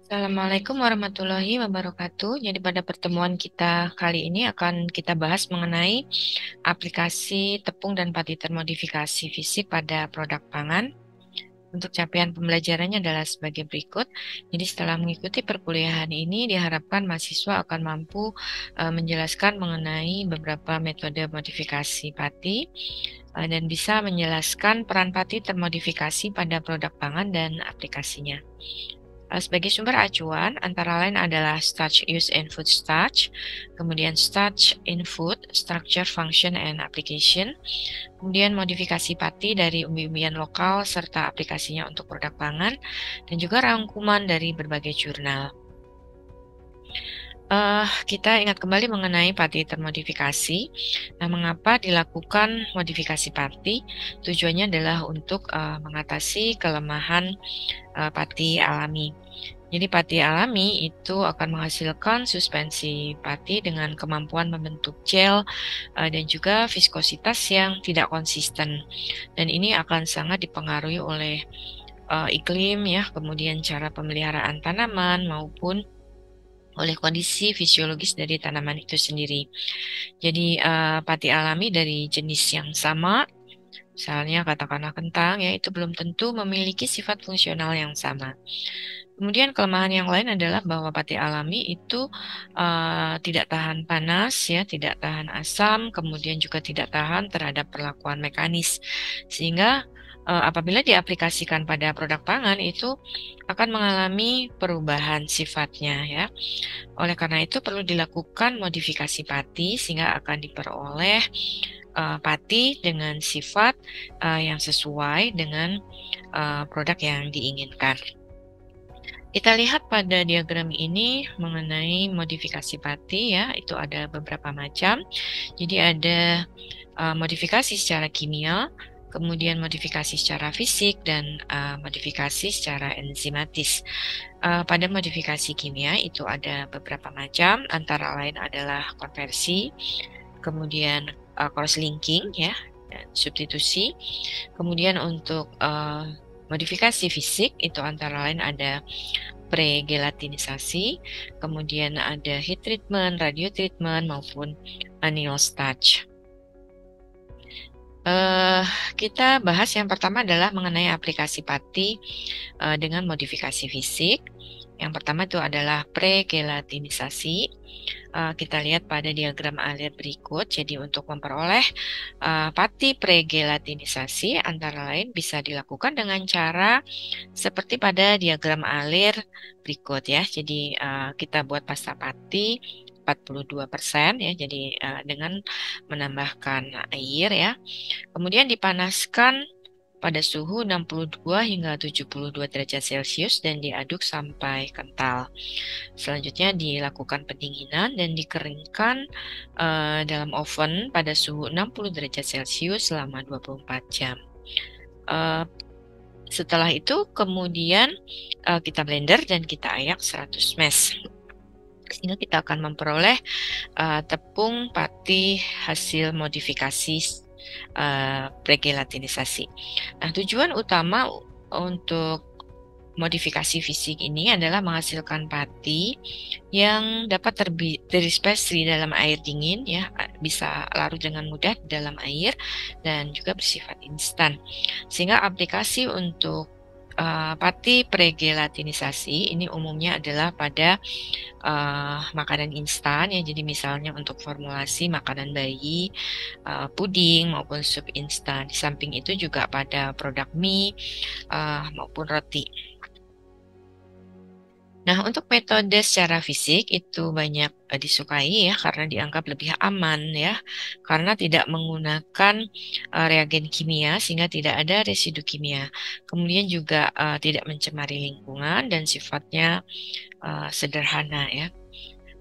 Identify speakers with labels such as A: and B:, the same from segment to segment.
A: Assalamualaikum warahmatullahi wabarakatuh. Jadi pada pertemuan kita kali ini akan kita bahas mengenai aplikasi tepung dan pati termodifikasi fisik pada produk pangan. Untuk capaian pembelajarannya adalah sebagai berikut. Jadi setelah mengikuti perkuliahan ini diharapkan mahasiswa akan mampu menjelaskan mengenai beberapa metode modifikasi pati dan bisa menjelaskan peran pati termodifikasi pada produk pangan dan aplikasinya. Sebagai sumber acuan, antara lain adalah Starch Use and Food Starch, kemudian Starch in Food, Structure, Function, and Application, kemudian modifikasi pati dari umbi-umbian lokal serta aplikasinya untuk produk pangan, dan juga rangkuman dari berbagai jurnal. Kita ingat kembali mengenai pati termodifikasi. Nah, mengapa dilakukan modifikasi pati? Tujuannya adalah untuk mengatasi kelemahan pati alami. Jadi pati alami itu akan menghasilkan suspensi pati dengan kemampuan membentuk gel dan juga viskositas yang tidak konsisten. Dan ini akan sangat dipengaruhi oleh iklim ya, kemudian cara pemeliharaan tanaman maupun oleh kondisi fisiologis dari tanaman itu sendiri. Jadi pati alami dari jenis yang sama, misalnya katakanlah kentang ya, itu belum tentu memiliki sifat fungsional yang sama. Kemudian kelemahan yang lain adalah bahwa pati alami itu tidak tahan panas ya, tidak tahan asam, kemudian juga tidak tahan terhadap perlakuan mekanis. Sehingga apabila diaplikasikan pada produk pangan itu akan mengalami perubahan sifatnya ya. Oleh karena itu perlu dilakukan modifikasi pati sehingga akan diperoleh pati dengan sifat yang sesuai dengan produk yang diinginkan. Kita lihat pada diagram ini mengenai modifikasi pati ya, itu ada beberapa macam. Jadi ada modifikasi secara kimia, kemudian modifikasi secara fisik, dan modifikasi secara enzimatis. Pada modifikasi kimia itu ada beberapa macam, antara lain adalah konversi, kemudian cross-linking ya, dan substitusi. Kemudian untuk modifikasi fisik itu antara lain ada pre-gelatinisasi, kemudian ada heat treatment, radio treatment, maupun anneal starch. Kita bahas yang pertama adalah mengenai aplikasi pati dengan modifikasi fisik. Yang pertama itu adalah pre-gelatinisasi. Kita lihat pada diagram alir berikut. Jadi untuk memperoleh pati pre-gelatinisasi antara lain bisa dilakukan dengan cara seperti pada diagram alir berikut ya. Jadi kita buat pasta pati 42% ya. Jadi dengan menambahkan air ya. Kemudian dipanaskan pada suhu 62 hingga 72 derajat Celcius dan diaduk sampai kental. Selanjutnya dilakukan pendinginan dan dikeringkan dalam oven pada suhu 60 derajat Celcius selama 24 jam. Setelah itu kemudian kita blender dan kita ayak 100 ml. Sehingga kita akan memperoleh tepung pati hasil modifikasi pregelatinisasi. Nah, tujuan utama untuk modifikasi fisik ini adalah menghasilkan pati yang dapat terdispersi dalam air dingin ya, bisa larut dengan mudah di dalam air dan juga bersifat instan. Sehingga aplikasi untuk pati pregelatinisasi ini umumnya adalah pada makanan instan ya, jadi misalnya untuk formulasi makanan bayi, puding maupun sup instan. Di samping itu juga pada produk mie maupun roti. Nah, untuk metode secara fisik itu banyak disukai ya karena dianggap lebih aman ya, karena tidak menggunakan reagen kimia sehingga tidak ada residu kimia. Kemudian juga tidak mencemari lingkungan dan sifatnya sederhana ya.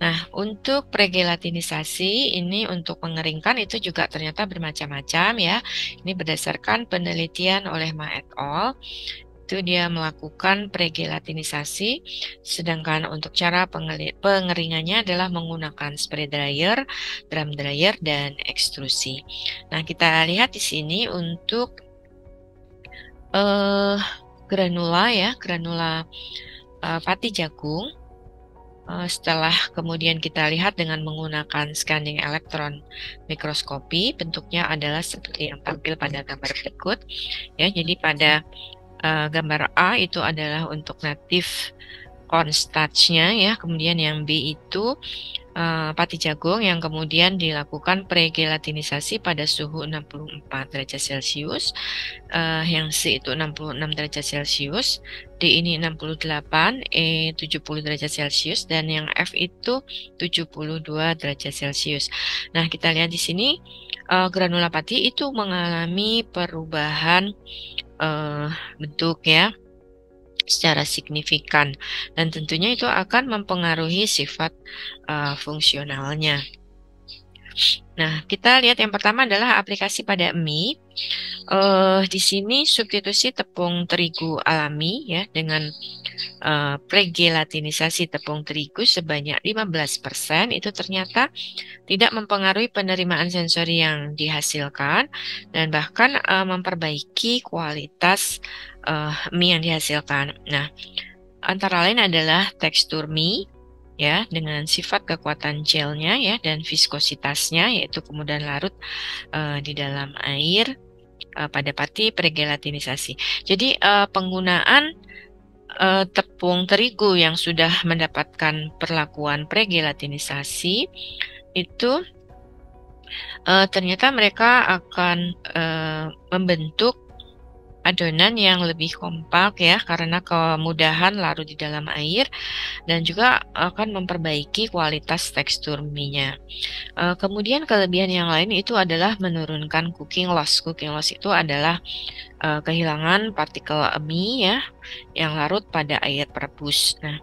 A: Nah, untuk pregelatinisasi ini untuk mengeringkan itu juga ternyata bermacam-macam ya. Ini berdasarkan penelitian oleh Ma et al. Itu dia melakukan pregelatinisasi, sedangkan untuk cara pengeringannya adalah menggunakan spray dryer, drum dryer, dan ekstrusi. Nah, kita lihat di sini untuk granula ya, granula pati jagung. Setelah kemudian kita lihat dengan menggunakan scanning elektron mikroskopi, bentuknya adalah seperti yang tampil pada gambar berikut. Ya, jadi pada gambar A itu adalah untuk native cornstarch-nya ya, kemudian yang B itu pati jagung yang kemudian dilakukan pregelatinisasi pada suhu 64 derajat Celcius, yang C itu 66 derajat Celcius, D ini 68, E 70 derajat Celcius, dan yang F itu 72 derajat Celcius. Nah, kita lihat di sini granula pati itu mengalami perubahan bentuk ya secara signifikan, dan tentunya itu akan mempengaruhi sifat fungsionalnya. Nah, kita lihat yang pertama adalah aplikasi pada mie. Di sini substitusi tepung terigu alami ya dengan pregelatinisasi tepung terigu sebanyak 15% itu ternyata tidak mempengaruhi penerimaan sensori yang dihasilkan dan bahkan memperbaiki kualitas mie yang dihasilkan. Nah, antara lain adalah tekstur mie ya dengan sifat kekuatan gelnya ya dan viskositasnya, yaitu kemudian larut di dalam air pada pati pregelatinisasi. Jadi penggunaan tepung terigu yang sudah mendapatkan perlakuan pregelatinisasi itu ternyata mereka akan membentuk adonan yang lebih kompak ya karena kemudahan larut di dalam air dan juga akan memperbaiki kualitas tekstur mie-nya. Kemudian kelebihan yang lain itu adalah menurunkan cooking loss. Cooking loss itu adalah kehilangan partikel mie ya yang larut pada air perebus. Nah,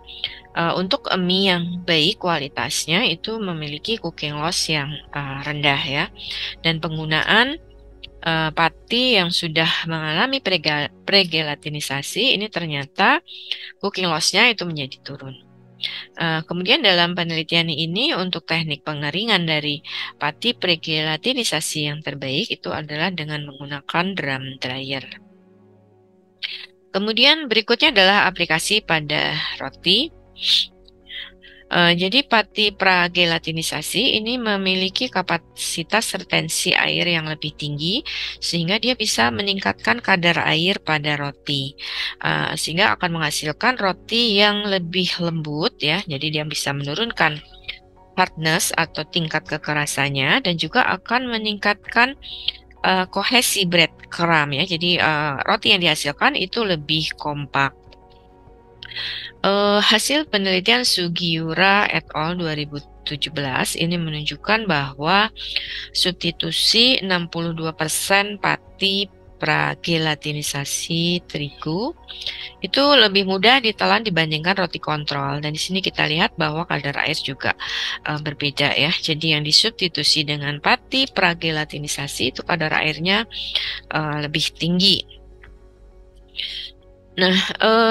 A: untuk mie yang baik kualitasnya itu memiliki cooking loss yang rendah ya, dan penggunaan pati yang sudah mengalami pregelatinisasi ini ternyata cooking loss-nya itu menjadi turun. Kemudian dalam penelitian ini untuk teknik pengeringan dari pati pregelatinisasi yang terbaik itu adalah dengan menggunakan drum dryer. Kemudian berikutnya adalah aplikasi pada roti. Jadi pati pragelatinisasi ini memiliki kapasitas retensi air yang lebih tinggi sehingga dia bisa meningkatkan kadar air pada roti, sehingga akan menghasilkan roti yang lebih lembut ya. Jadi dia bisa menurunkan hardness atau tingkat kekerasannya dan juga akan meningkatkan kohesi breadcrumb ya. Jadi roti yang dihasilkan itu lebih kompak. Hasil penelitian Sugiura et al. 2017 ini menunjukkan bahwa substitusi 62% pati pragelatinisasi terigu itu lebih mudah ditelan dibandingkan roti kontrol, dan di sini kita lihat bahwa kadar air juga berbeda ya. Jadi yang disubstitusi dengan pati pragelatinisasi itu kadar airnya lebih tinggi. Nah,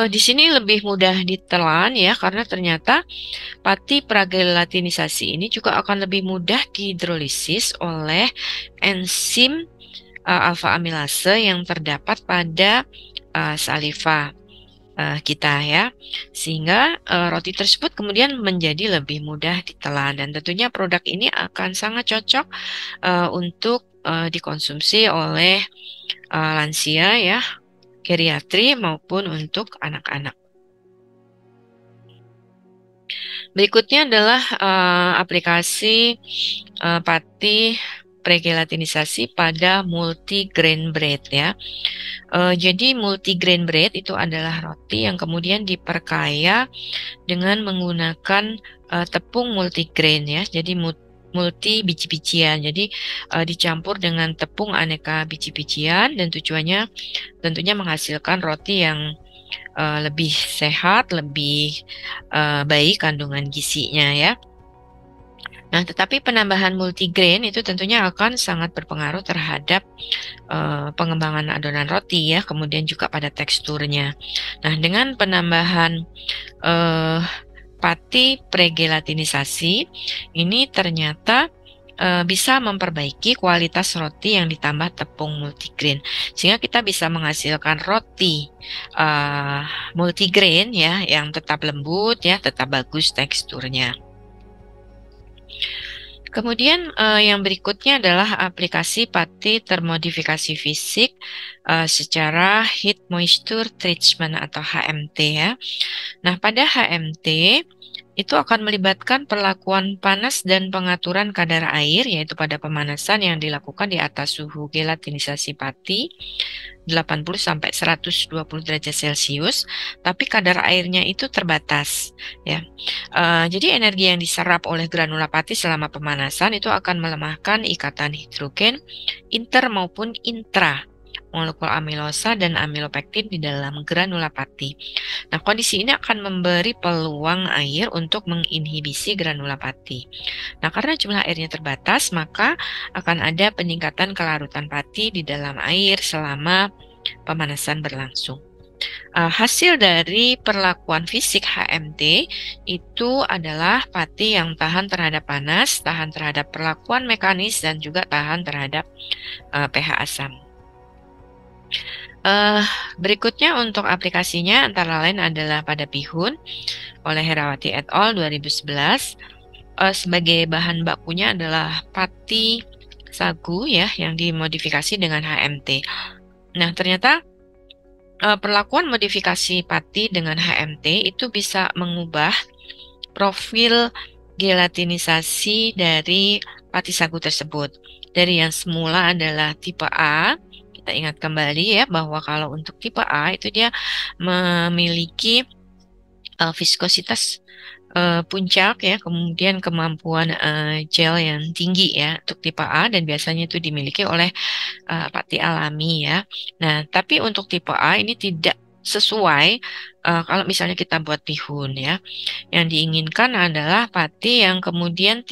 A: di sini lebih mudah ditelan ya karena ternyata pati pragelatinisasi ini juga akan lebih mudah dihidrolisis oleh enzim alfa amilase yang terdapat pada saliva kita ya, sehingga roti tersebut kemudian menjadi lebih mudah ditelan, dan tentunya produk ini akan sangat cocok untuk dikonsumsi oleh lansia ya, geriatri maupun untuk anak-anak. Berikutnya adalah aplikasi pati pregelatinisasi pada multigrain bread ya. Jadi multigrain bread itu adalah roti yang kemudian diperkaya dengan menggunakan tepung multigrain ya. Jadi multi biji-bijian. Jadi dicampur dengan tepung aneka biji-bijian dan tujuannya tentunya menghasilkan roti yang lebih sehat, lebih baik kandungan gizinya ya. Nah, tetapi penambahan multigrain itu tentunya akan sangat berpengaruh terhadap pengembangan adonan roti ya, kemudian juga pada teksturnya. Nah, dengan penambahan pati pregelatinisasi ini ternyata bisa memperbaiki kualitas roti yang ditambah tepung multigrain, sehingga kita bisa menghasilkan roti multigrain ya, yang tetap lembut ya, tetap bagus teksturnya. Kemudian yang berikutnya adalah aplikasi pati termodifikasi fisik secara heat moisture treatment atau HMT ya. Nah, pada HMT itu akan melibatkan perlakuan panas dan pengaturan kadar air, yaitu pada pemanasan yang dilakukan di atas suhu gelatinisasi pati 80-120 derajat Celcius, tapi kadar airnya itu terbatas ya. Jadi energi yang diserap oleh granula pati selama pemanasan itu akan melemahkan ikatan hidrogen inter maupun intra molekul amilosa dan amilopektin di dalam granula pati. Nah, kondisi ini akan memberi peluang air untuk menginhibisi granula pati. Nah, karena jumlah airnya terbatas, maka akan ada peningkatan kelarutan pati di dalam air selama pemanasan berlangsung. Hasil dari perlakuan fisik HMT itu adalah pati yang tahan terhadap panas, tahan terhadap perlakuan mekanis, dan juga tahan terhadap pH asam. Berikutnya untuk aplikasinya antara lain adalah pada bihun oleh Herawati et al. 2011. Sebagai bahan bakunya adalah pati sagu ya, yang dimodifikasi dengan HMT. Nah, ternyata perlakuan modifikasi pati dengan HMT itu bisa mengubah profil gelatinisasi dari pati sagu tersebut. Dari yang semula adalah tipe A, kita ingat kembali ya bahwa kalau untuk tipe A itu dia memiliki viskositas puncak ya, kemudian kemampuan gel yang tinggi ya untuk tipe A, dan biasanya itu dimiliki oleh pati alami ya. Nah, tapi untuk tipe A ini tidak sesuai kalau misalnya kita buat bihun ya. Yang diinginkan adalah pati yang kemudian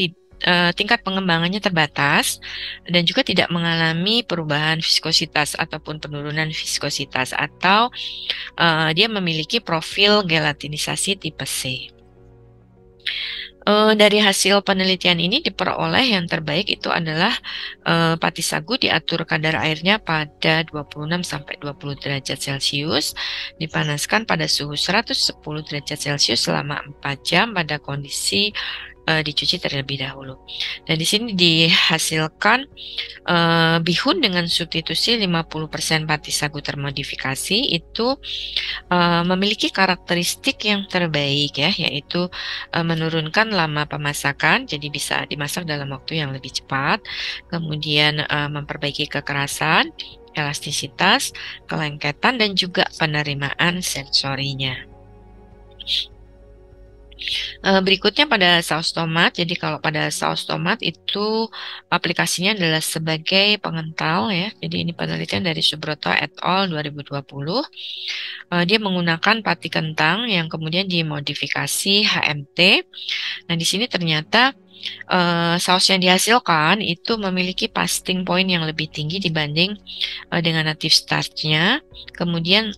A: tingkat pengembangannya terbatas dan juga tidak mengalami perubahan viskositas ataupun penurunan viskositas, atau dia memiliki profil gelatinisasi tipe C. Dari hasil penelitian ini diperoleh yang terbaik itu adalah pati sagu diatur kadar airnya pada 26-20 derajat Celcius, dipanaskan pada suhu 110 derajat Celcius selama 4 jam pada kondisi dicuci terlebih dahulu. Dan di sini dihasilkan bihun dengan substitusi 50% pati sagu termodifikasi itu memiliki karakteristik yang terbaik ya, yaitu menurunkan lama pemasakan, jadi bisa dimasak dalam waktu yang lebih cepat, kemudian memperbaiki kekerasan, elastisitas, kelengketan, dan juga penerimaan sensorinya. Berikutnya pada saus tomat. Jadi kalau pada saus tomat itu aplikasinya adalah sebagai pengental ya. Jadi ini penelitian dari Subroto et al. 2020. Dia menggunakan pati kentang yang kemudian dimodifikasi HMT. Nah, di sini ternyata saus yang dihasilkan itu memiliki pasting point yang lebih tinggi dibanding dengan native starch-nya. Kemudian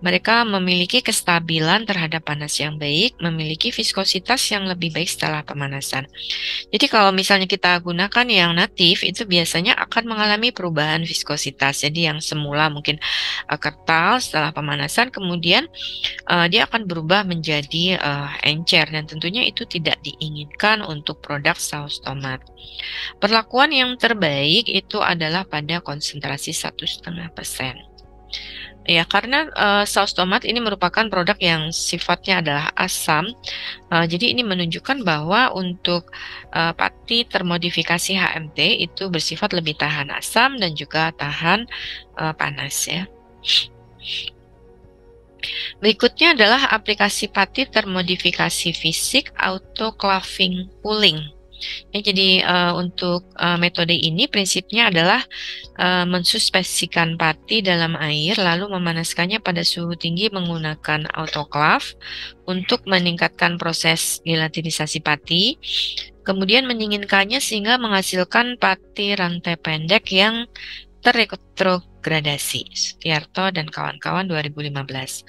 A: mereka memiliki kestabilan terhadap panas yang baik, memiliki viskositas yang lebih baik setelah pemanasan. Jadi kalau misalnya kita gunakan yang native itu biasanya akan mengalami perubahan viskositas. Jadi yang semula mungkin kental setelah pemanasan, kemudian dia akan berubah menjadi encer, dan tentunya itu tidak diinginkan untuk produk saus tomat. Perlakuan yang terbaik itu adalah pada konsentrasi 1,5%. Ya, karena saus tomat ini merupakan produk yang sifatnya adalah asam, jadi ini menunjukkan bahwa untuk pati termodifikasi HMT itu bersifat lebih tahan asam dan juga tahan panas ya. Berikutnya adalah aplikasi pati termodifikasi fisik autoclaving cooling. Ya, jadi untuk metode ini prinsipnya adalah mensuspensikan pati dalam air lalu memanaskannya pada suhu tinggi menggunakan autoclave untuk meningkatkan proses gelatinisasi pati, kemudian mendinginkannya sehingga menghasilkan pati rantai pendek yang terretrogradasi. Sugiarto dan kawan-kawan 2015.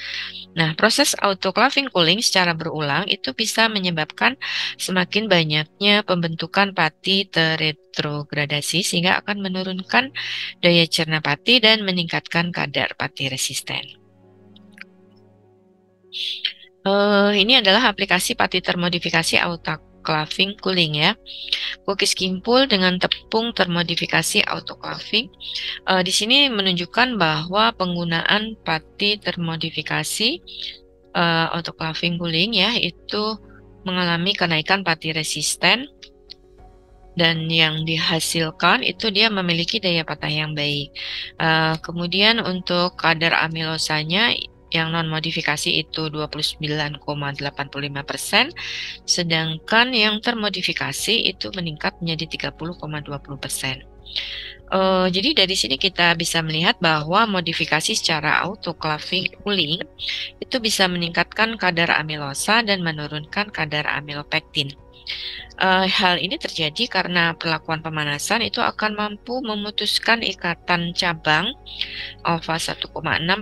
A: Nah, proses autoclaving cooling secara berulang itu bisa menyebabkan semakin banyaknya pembentukan pati terretrogradasi sehingga akan menurunkan daya cerna pati dan meningkatkan kadar pati resisten. Ini adalah aplikasi pati termodifikasi autoclaving cooling ya. Kukis kimpul dengan tepung termodifikasi autoclaving. Di sini menunjukkan bahwa penggunaan pati termodifikasi autoclaving cooling ya itu mengalami kenaikan pati resisten dan yang dihasilkan itu dia memiliki daya patah yang baik. Kemudian untuk kadar amilosanya yang non-modifikasi itu 29,85%, sedangkan yang termodifikasi itu meningkat menjadi 30,20%. Jadi dari sini kita bisa melihat bahwa modifikasi secara autoclaving cooling itu bisa meningkatkan kadar amilosa dan menurunkan kadar amilopektin. Hal ini terjadi karena perlakuan pemanasan itu akan mampu memutuskan ikatan cabang alfa 1,6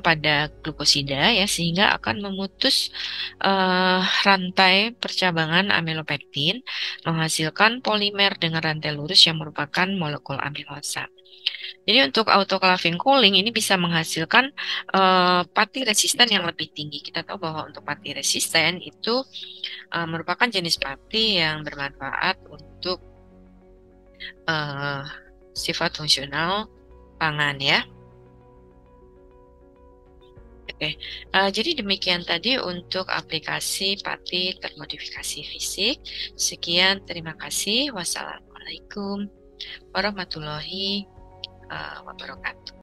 A: pada glukosida ya sehingga akan memutus rantai percabangan amilopektin menghasilkan polimer dengan rantai lurus yang merupakan molekul amilosa. Jadi untuk autoclaving cooling ini bisa menghasilkan pati resisten yang lebih tinggi. Kita tahu bahwa untuk pati resisten itu merupakan jenis pati yang bermanfaat untuk sifat fungsional pangan ya. Oke, jadi demikian tadi untuk aplikasi pati termodifikasi fisik. Sekian, terima kasih. Wassalamualaikum warahmatullahi wabarakatuh.